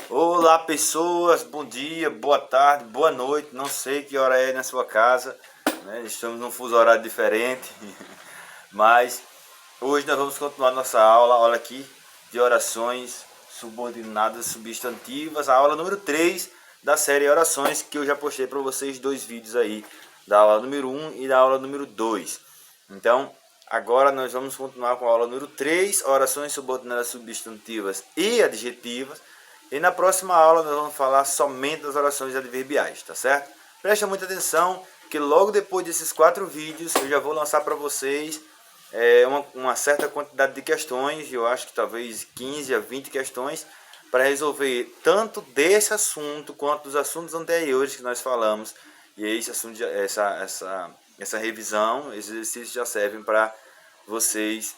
Olá pessoas, bom dia, boa tarde, boa noite, não sei que hora é na sua casa, né? Estamos num fuso horário diferente, mas hoje nós vamos continuar nossa aula, olha aqui, de orações subordinadas substantivas, a aula número 3 da série Orações, que eu já postei para vocês dois vídeos aí, da aula número 1 e da aula número 2. Então, agora nós vamos continuar com a aula número 3, orações subordinadas substantivas e adjetivas. E na próxima aula nós vamos falar somente das orações adverbiais, tá certo? Presta muita atenção que logo depois desses 4 vídeos eu já vou lançar para vocês uma certa quantidade de questões, eu acho que talvez 15 a 20 questões, para resolver tanto desse assunto quanto dos assuntos anteriores que nós falamos. E esse assunto, essa revisão, esses exercícios já servem para vocês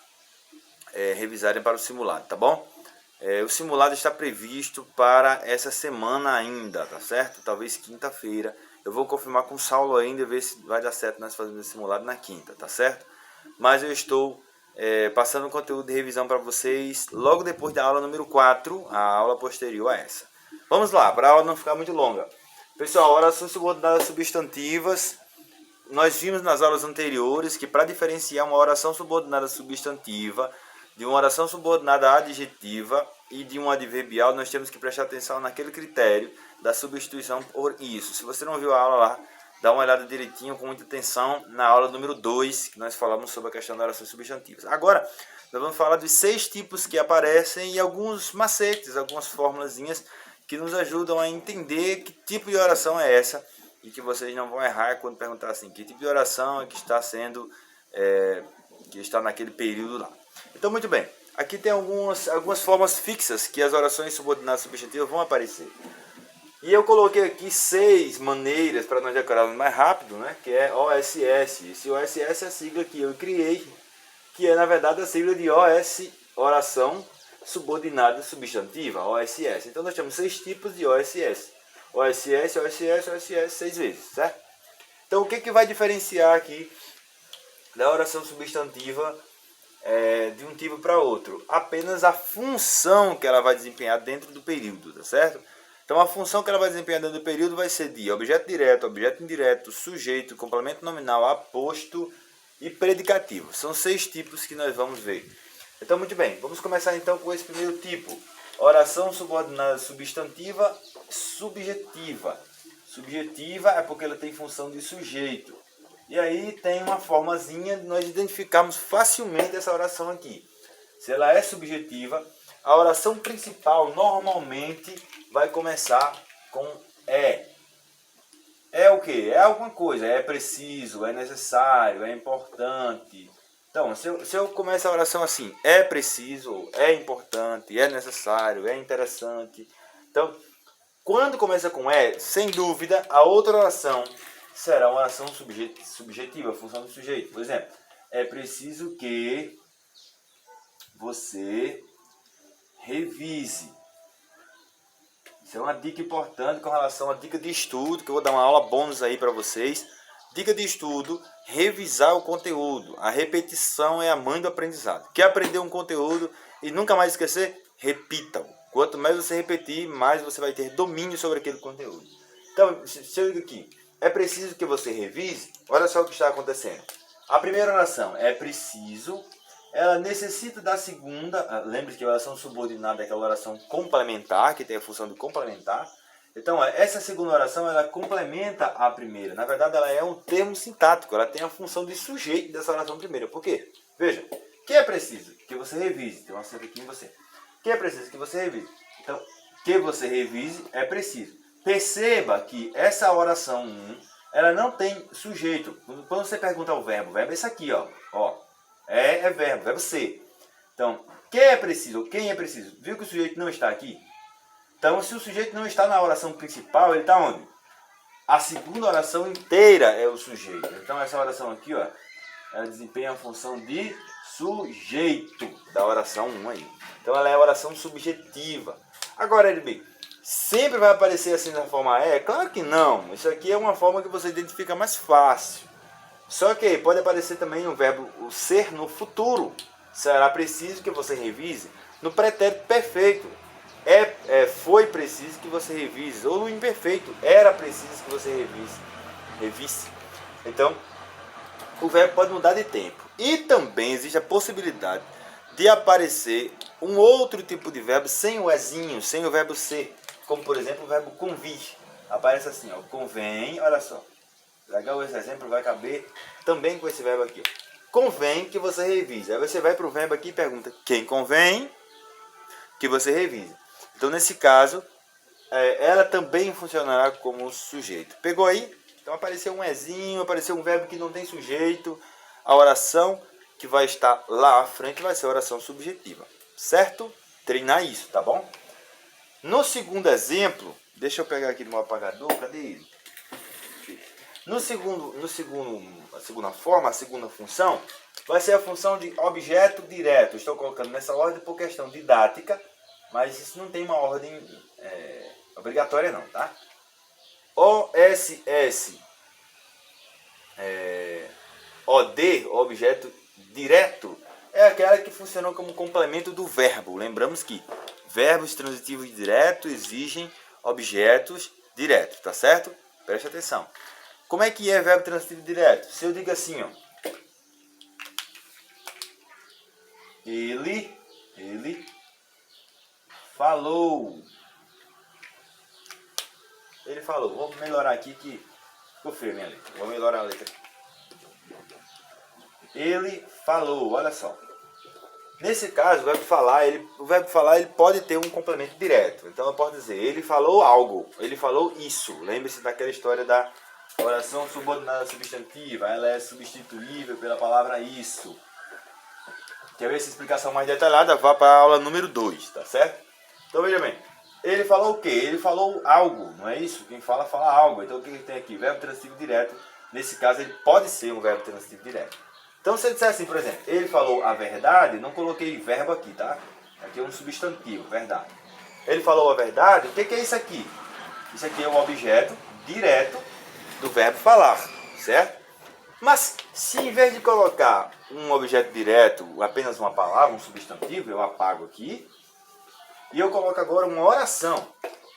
revisarem para o simulado, tá bom? O simulado está previsto para essa semana ainda, tá certo? Talvez quinta-feira. Eu vou confirmar com o Saulo ainda, ver se vai dar certo nós fazermos esse simulado na quinta, tá certo? Mas eu estou passando conteúdo de revisão para vocês logo depois da aula número 4, a aula posterior a essa. Vamos lá, para a aula não ficar muito longa. Pessoal, orações subordinadas substantivas. Nós vimos nas aulas anteriores que para diferenciar uma oração subordinada substantiva de uma oração subordinada adjetiva e de um adverbial, nós temos que prestar atenção naquele critério da substituição por isso. Se você não viu a aula lá, dá uma olhada direitinho, com muita atenção, na aula número 2, que nós falamos sobre a questão das orações substantivas. Agora, nós vamos falar dos 6 tipos que aparecem e alguns macetes, algumas formulazinhas que nos ajudam a entender que tipo de oração é essa e que vocês não vão errar quando perguntar assim, que tipo de oração é que está sendo, que está naquele período lá. Então, muito bem, aqui tem algumas formas fixas que as orações subordinadas substantivas vão aparecer. E eu coloquei aqui 6 maneiras para nós decorarmos mais rápido, né? Que é OSS. Esse OSS é a sigla que eu criei, que é na verdade a sigla de OS, oração subordinada substantiva, OSS. Então nós temos 6 tipos de OSS. OSS, OSS, OSS 6 vezes, certo? Então o que vai diferenciar aqui da oração substantiva de um tipo para outro? Apenas a função que ela vai desempenhar dentro do período, tá certo? Então a função que ela vai desempenhar dentro do período vai ser de objeto direto, objeto indireto, sujeito, complemento nominal, aposto e predicativo. São 6 tipos que nós vamos ver. Então muito bem, vamos começar então com esse primeiro tipo. Oração subordinada substantiva subjetiva. Subjetiva é porque ela tem função de sujeito. E aí tem uma formazinha de nós identificarmos facilmente essa oração aqui. Se ela é subjetiva, a oração principal normalmente vai começar com é. É o quê? É alguma coisa. É preciso, é necessário, é importante. Então, se eu começo a oração assim, é preciso, é importante, é necessário, é interessante. Então, quando começa com é, sem dúvida, a outra oração será uma oração subjetiva, função do sujeito. Por exemplo, é preciso que você revise. Isso é uma dica importante com relação à dica de estudo, que eu vou dar uma aula bônus aí para vocês. Dica de estudo, revisar o conteúdo. A repetição é a mãe do aprendizado. Quer aprender um conteúdo e nunca mais esquecer? Repitam. Quanto mais você repetir, mais você vai ter domínio sobre aquele conteúdo. Então, se eu digo aqui, é preciso que você revise, olha só o que está acontecendo. A primeira oração é preciso, ela necessita da segunda, lembre-se que a oração subordinada é aquela oração complementar, que tem a função de complementar. Então, essa segunda oração, ela complementa a primeira. Na verdade, ela é um termo sintático, ela tem a função de sujeito dessa oração primeira. Por quê? Veja, que é preciso que você revise, tem um acento aqui em você. Que é preciso que você revise. Então, que você revise é preciso. Perceba que essa oração 1, ela não tem sujeito. Quando você pergunta o verbo é esse aqui, ó. É verbo, verbo ser. Então, que é preciso, quem é preciso? Viu que o sujeito não está aqui? Então, se o sujeito não está na oração principal, ele está onde? A segunda oração inteira é o sujeito. Então, essa oração aqui, ó, ela desempenha a função de sujeito da oração 1 aí. Então, ela é a oração subjetiva. Agora, LB, sempre vai aparecer assim na forma é? Claro que não. Isso aqui é uma forma que você identifica mais fácil. Só que pode aparecer também o verbo o ser no futuro. Será preciso que você revise no pretérito perfeito. foi preciso que você revise, ou no imperfeito, era preciso que você revisse. Então, o verbo pode mudar de tempo. E também existe a possibilidade de aparecer um outro tipo de verbo sem o ezinho, sem o verbo ser. Como, por exemplo, o verbo convir. Aparece assim, ó, convém, olha só. Legal, esse exemplo vai caber também com esse verbo aqui. Convém que você revise. Aí você vai para o verbo aqui e pergunta, quem convém que você revise? Então, nesse caso, ela também funcionará como sujeito. Pegou aí? Então, apareceu um ezinho, apareceu um verbo que não tem sujeito. A oração que vai estar lá à frente vai ser a oração subjetiva. Certo? Treinar isso, tá bom? No segundo exemplo, deixa eu pegar aqui no meu apagador, cadê ele? A segunda forma, a segunda função, vai ser a função de objeto direto. Estou colocando nessa ordem por questão didática, mas isso não tem uma ordem obrigatória não, tá? OSS, OD, objeto direto, é aquela que funciona como complemento do verbo. Lembramos que verbos transitivos diretos exigem objetos diretos, tá certo? Preste atenção. Como é que é verbo transitivo direto? Se eu digo assim, ó, ele falou. Ele falou. Vou melhorar aqui que ficou feio minha letra. Vou melhorar a letra. Ele falou, olha só. Nesse caso, o verbo falar ele pode ter um complemento direto. Então eu posso dizer, ele falou algo, ele falou isso. Lembre-se daquela história da oração subordinada substantiva, ela é substituível pela palavra isso. Quer ver essa explicação mais detalhada? Vá para a aula número 2, tá certo? Então veja bem, ele falou o quê? Ele falou algo, não é isso? Quem fala, fala algo. Então o que tem aqui? Verbo transitivo direto. Nesse caso ele pode ser um verbo transitivo direto. Então se eu disser assim, por exemplo, ele falou a verdade, não coloquei verbo aqui, tá? Aqui é um substantivo, verdade. Ele falou a verdade, o que é isso aqui? Isso aqui é um objeto direto do verbo falar, certo? Mas se em vez de colocar um objeto direto, apenas uma palavra, um substantivo, eu apago aqui, e eu coloco agora uma oração.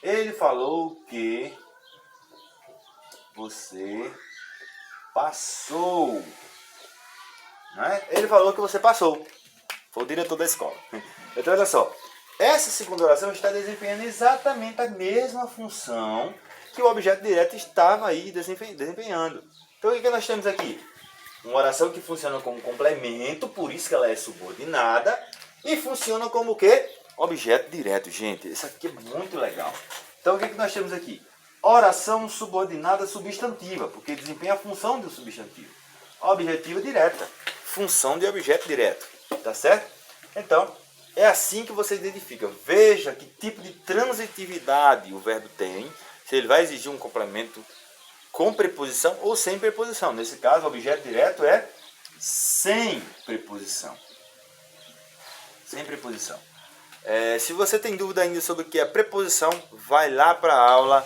Ele falou que você passou. Né? Ele falou que você passou. Foi o diretor da escola. Então olha só, essa segunda oração está desempenhando exatamente a mesma função que o objeto direto estava aí desempenhando. Então o que nós temos aqui? Uma oração que funciona como complemento, por isso que ela é subordinada, e funciona como o quê? Objeto direto. Gente, isso aqui é muito legal. Então o que nós temos aqui? Oração subordinada substantiva, porque desempenha a função do substantivo. Objetiva direta, função de objeto direto. Tá certo? Então, é assim que você identifica. Veja que tipo de transitividade o verbo tem, se ele vai exigir um complemento com preposição ou sem preposição. Nesse caso, o objeto direto é sem preposição. Sem preposição. Se você tem dúvida ainda sobre o que é preposição, vai lá para a aula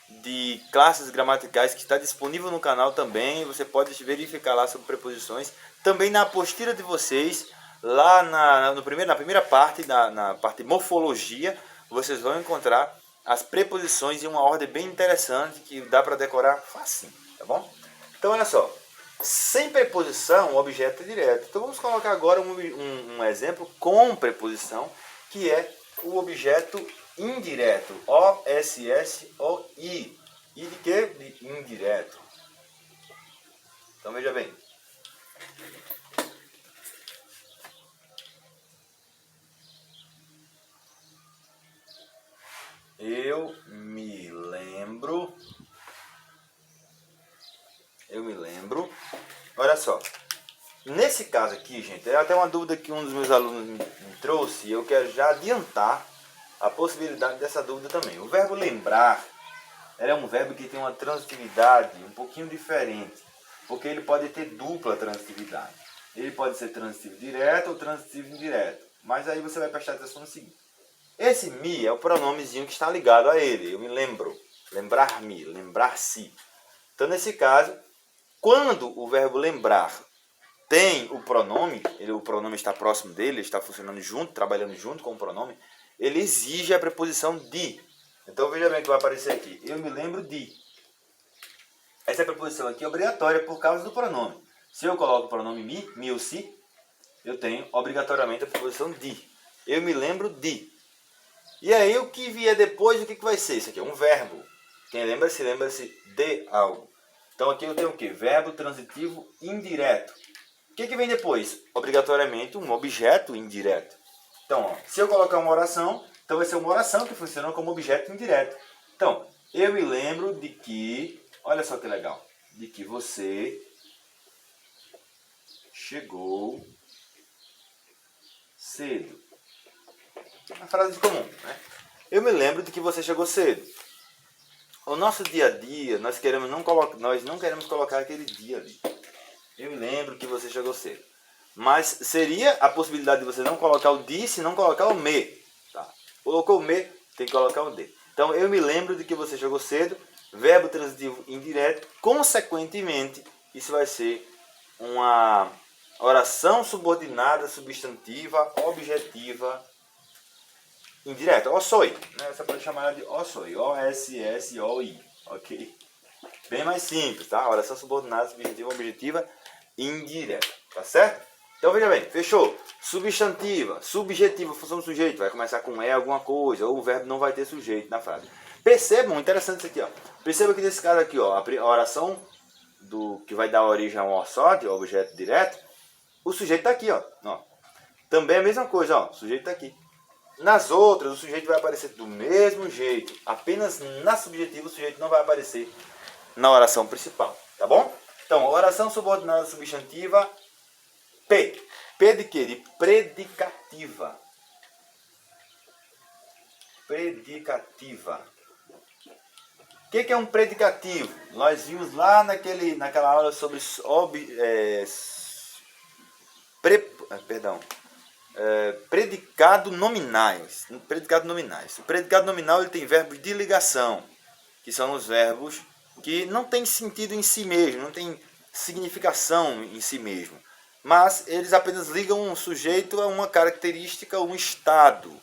de classes gramaticais que está disponível no canal também. Você pode verificar lá sobre preposições. Também na apostila de vocês, lá na primeira parte, na parte morfologia, vocês vão encontrar as preposições em uma ordem bem interessante que dá para decorar facinho, tá bom? Então olha só, sem preposição o objeto é direto. Então vamos colocar agora um exemplo com preposição, que é o objeto indireto, O-S-S-O-I. E de que? De indireto. Então veja bem. Eu me lembro. Olha só. Nesse caso aqui, gente, é até uma dúvida que um dos meus alunos me trouxe, e eu quero já adiantar a possibilidade dessa dúvida também. O verbo lembrar é um verbo que tem uma transitividade um pouquinho diferente, porque ele pode ter dupla transitividade. Ele pode ser transitivo direto ou transitivo indireto. Mas aí você vai prestar atenção no seguinte. Esse me é o pronomezinho que está ligado a ele. Eu me lembro. Lembrar-me, lembrar-se. Então, nesse caso, quando o verbo lembrar tem o pronome está próximo dele, está funcionando junto, trabalhando junto com o pronome, ele exige a preposição de. Então veja bem o que vai aparecer aqui. Eu me lembro de. Essa preposição aqui é obrigatória por causa do pronome. Se eu coloco o pronome me ou se, eu tenho obrigatoriamente a preposição de. Eu me lembro de. E aí o que vier depois, o que vai ser? Isso aqui é um verbo. Quem lembra-se de algo. Então aqui eu tenho o quê? Verbo transitivo indireto. O que vem depois? Obrigatoriamente um objeto indireto. Então, ó, se eu colocar uma oração, então vai ser uma oração que funciona como objeto indireto. Então, eu me lembro de que, olha só que legal, de que você chegou cedo. Uma frase comum, né? Eu me lembro de que você chegou cedo. O nosso dia a dia, nós não queremos colocar aquele dia ali. Eu me lembro que você chegou cedo. Mas seria a possibilidade de você não colocar o de se não colocar o me. Tá? Colocou o me, tem que colocar o de. Então, eu me lembro de que você chegou cedo. Verbo transitivo indireto. Consequentemente, isso vai ser uma oração subordinada, substantiva, objetiva, indireta. O-soi. Né? Você pode chamar ela de o-soi. O-S-S-O-I. Ok? Bem mais simples, tá? Oração subordinada, substantiva, objetiva, indireta. Tá certo? Então veja bem, fechou. Substantiva, subjetiva, função do sujeito, vai começar com alguma coisa, ou o verbo não vai ter sujeito na frase. Percebam, interessante isso aqui, ó. Perceba que nesse caso aqui, ó, a oração que vai dar origem a um o-sod, objeto direto, o sujeito está aqui, ó. Também é a mesma coisa, ó. O sujeito está aqui. Nas outras, o sujeito vai aparecer do mesmo jeito. Apenas na subjetiva, o sujeito não vai aparecer na oração principal. Tá bom? Então, oração subordinada substantiva, P. P de quê? De predicativa. Predicativa. O que é um predicativo? Nós vimos lá naquela aula sobre predicado nominais. Predicado nominais. O predicado nominal ele tem verbos de ligação, que são os verbos que não têm sentido em si mesmo, não tem significação em si mesmo, mas eles apenas ligam um sujeito a uma característica, um estado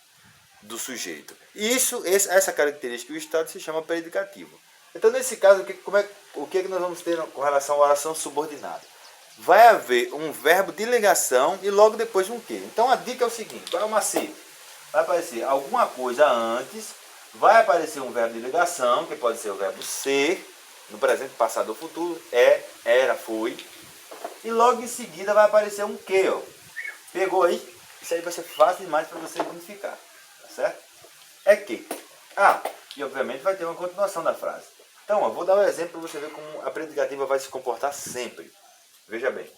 do sujeito. E essa característica, o estado, se chama predicativo. Então, nesse caso, o que nós vamos ter com relação à oração subordinada? Vai haver um verbo de ligação e logo depois um quê? Então, a dica é o seguinte, qual é o macete? Vai aparecer alguma coisa antes, vai aparecer um verbo de ligação, que pode ser o verbo ser, no presente, passado ou futuro, era, foi. E logo em seguida vai aparecer um que, ó. Pegou aí? Isso aí vai ser fácil demais para você identificar. Tá certo? É que. E obviamente vai ter uma continuação da frase. Então, ó, vou dar um exemplo para você ver como a predicativa vai se comportar sempre. Veja bem.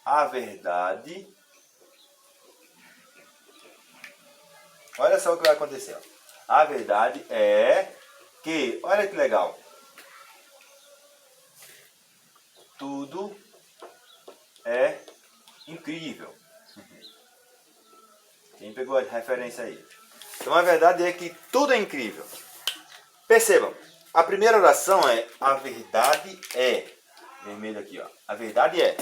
A verdade. Olha só o que vai acontecer. Ó. A verdade é que, olha que legal. Tudo é incrível. Quem pegou a referência aí? Então a verdade é que tudo é incrível. Percebam, a primeira oração é a verdade é. Vermelho aqui, ó. A verdade é.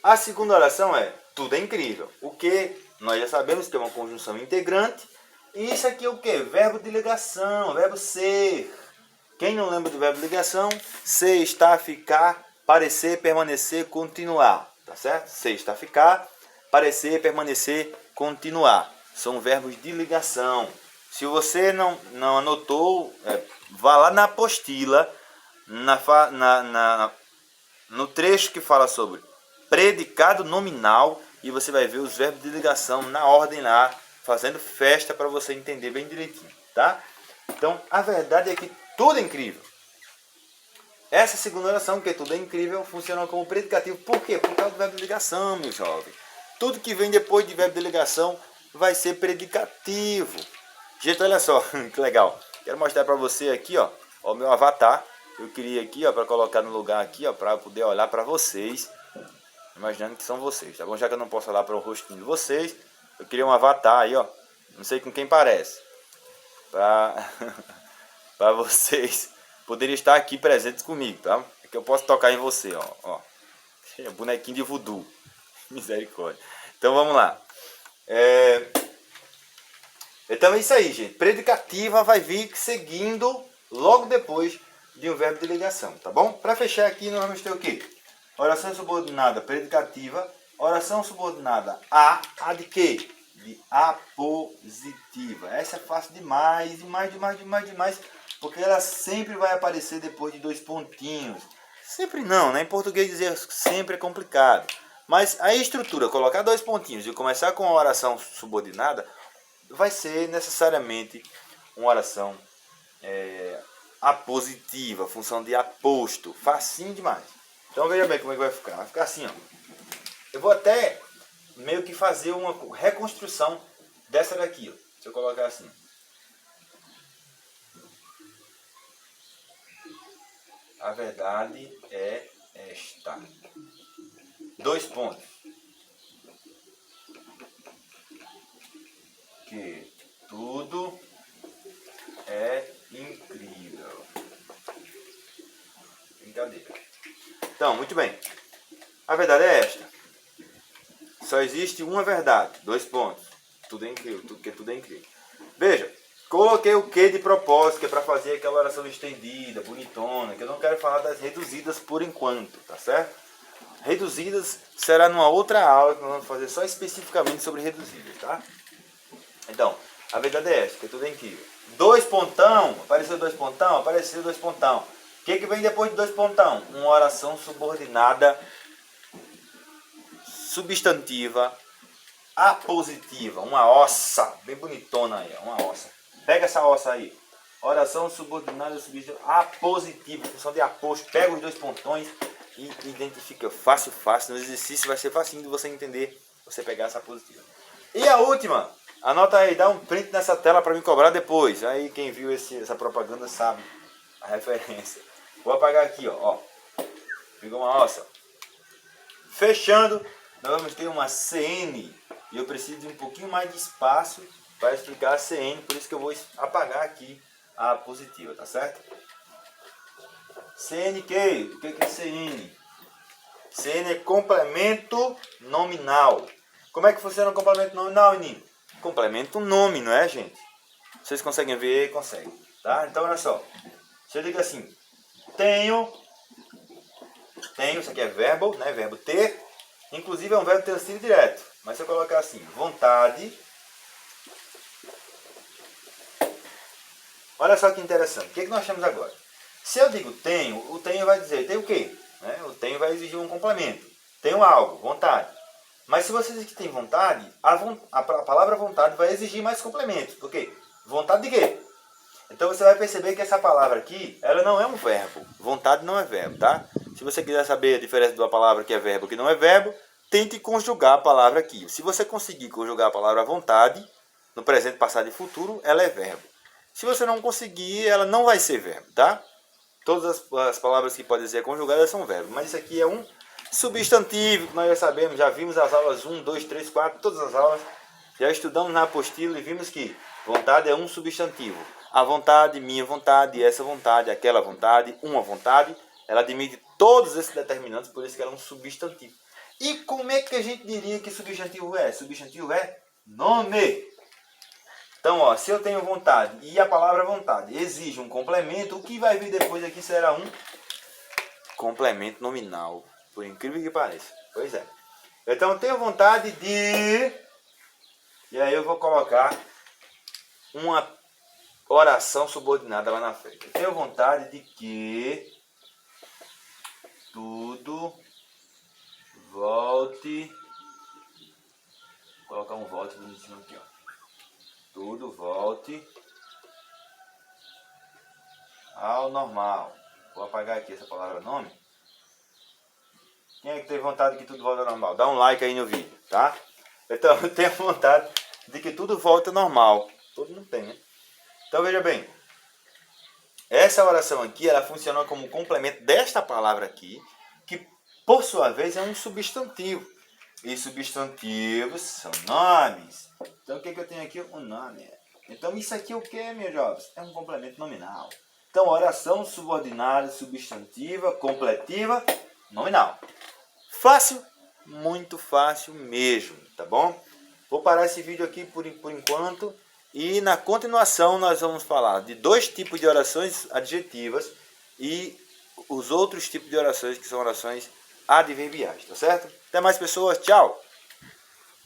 A segunda oração é tudo é incrível. O que nós já sabemos que é uma conjunção integrante. E isso aqui é o que? Verbo de ligação, verbo ser. Quem não lembra do verbo de ligação? Ser, estar, ficar, parecer, permanecer, continuar. Tá certo? Ser, estar, ficar, parecer, permanecer, continuar. São verbos de ligação. Se você não anotou, vá lá na apostila, no trecho que fala sobre predicado nominal e você vai ver os verbos de ligação na ordem lá, fazendo festa para você entender bem direitinho, tá? Então, a verdade é que tudo é incrível. Essa segunda oração, que tudo é incrível, funciona como predicativo. Por quê? Por causa do verbo de ligação, meu jovem. Tudo que vem depois de verbo de ligação vai ser predicativo. Gente, olha só, que legal. Quero mostrar para você aqui, ó, o meu avatar. Eu queria aqui, ó, para colocar no lugar aqui, ó, para poder olhar para vocês, imaginando que são vocês, tá bom? Já que eu não posso olhar para o rostinho de vocês, eu queria um avatar aí, ó, não sei com quem parece, para vocês poderem estar aqui presentes comigo, tá? É que eu posso tocar em você, ó. Bonequinho de voodoo. Misericórdia. Então vamos lá. Então é isso aí, gente. Predicativa vai vir seguindo logo depois de um verbo de ligação, tá bom? Para fechar aqui, nós vamos ter o quê? Oração subordinada predicativa. Oração subordinada a de quê? De apositiva. Essa é fácil demais, demais, porque ela sempre vai aparecer depois de dois pontinhos. Sempre não, né? Em português dizer sempre é complicado. Mas a estrutura, colocar dois pontinhos e começar com a oração subordinada, vai ser necessariamente uma oração apositiva, função de aposto. Facinho demais. Então veja bem como é que vai ficar. Vai ficar assim, ó. Eu vou até meio que fazer uma reconstrução dessa daqui, ó. Se eu colocar assim. A verdade é esta. Dois pontos. Que tudo é incrível. Brincadeira. Então, muito bem. A verdade é esta. Só existe uma verdade. Dois pontos. Tudo é incrível. Tudo é incrível. Veja. Coloquei o que de propósito, que é para fazer aquela oração estendida, bonitona, que eu não quero falar das reduzidas por enquanto, tá certo? Reduzidas será numa outra aula que nós vamos fazer só especificamente sobre reduzidas, tá? Então, a verdade é essa, que tudo é incrível. Dois pontão, apareceu dois pontão, apareceu dois pontão. O que vem depois de dois pontão? Uma oração subordinada, substantiva, apositiva, uma ossa, bem bonitona aí, uma ossa. Pega essa ossa aí. Oração subordinada, substantiva, apositiva, função de aposto. Pega os dois pontões e identifica fácil. No exercício vai ser facinho de você entender, você pegar essa apositiva. E a última, anota aí, dá um print nessa tela para me cobrar depois. Aí quem viu essa propaganda sabe a referência. Vou apagar aqui, ó. Pegou uma ossa. Fechando, nós vamos ter uma CN. E eu preciso de um pouquinho mais de espaço para explicar a CN, por isso que eu vou apagar aqui a positiva, tá certo? CNQ, o que é CN? CN é complemento nominal. Como é que funciona o complemento nominal, menino? Complementa um nome, não é, gente? Vocês conseguem ver? Conseguem, tá? Então, olha só. Se eu digo assim, tenho, isso aqui é verbo, né? Verbo ter. Inclusive é um verbo transitivo direto. Mas se eu colocar assim, vontade. Olha só que interessante. O que nós temos agora? Se eu digo tenho, o tenho vai dizer, tem o quê? Né? O tenho vai exigir um complemento. Tenho algo, vontade. Mas se você diz que tem vontade, a palavra vontade vai exigir mais complementos. Por quê? Vontade de quê? Então você vai perceber que essa palavra aqui, ela não é um verbo. Vontade não é verbo, tá? Se você quiser saber a diferença de uma palavra que é verbo e que não é verbo, tente conjugar a palavra aqui. Se você conseguir conjugar a palavra vontade, no presente, passado e futuro, ela é verbo. Se você não conseguir, ela não vai ser verbo, tá? Todas as palavras que podem ser conjugadas são verbos. Mas isso aqui é um substantivo, que nós já sabemos, já vimos as aulas 1, 2, 3, 4, todas as aulas. Já estudamos na apostila e vimos que vontade é um substantivo. A vontade, minha vontade, essa vontade, aquela vontade, uma vontade, ela admite todos esses determinantes, por isso que ela é um substantivo. E como é que a gente diria que substantivo é? Substantivo é nome. Então, ó, se eu tenho vontade e a palavra vontade exige um complemento, o que vai vir depois aqui será um complemento nominal. Por incrível que pareça. Pois é. Então, eu tenho vontade de... E aí eu vou colocar uma oração subordinada lá na frente. Eu tenho vontade de que tudo volte... Vou colocar um volte bonitinho aqui, ó. Tudo volte ao normal. Vou apagar aqui essa palavra nome. Quem é que tem vontade de que tudo volte ao normal? Dá um like aí no vídeo, tá? Então, eu tenho vontade de que tudo volte ao normal. Todo mundo tem, né? Então, veja bem. Essa oração aqui, ela funciona como complemento desta palavra aqui, que, por sua vez, é um substantivo. E substantivos são nomes. Então, o que eu tenho aqui? Um nome. Então, isso aqui o que, meus jovens? É um complemento nominal. Então, oração subordinada, substantiva, completiva, nominal. Fácil? Muito fácil mesmo, tá bom? Vou parar esse vídeo aqui por enquanto E na continuação nós vamos falar de 2 tipos de orações adjetivas e os outros tipos de orações que são orações adverbiais, tá certo? Até mais, pessoas, tchau!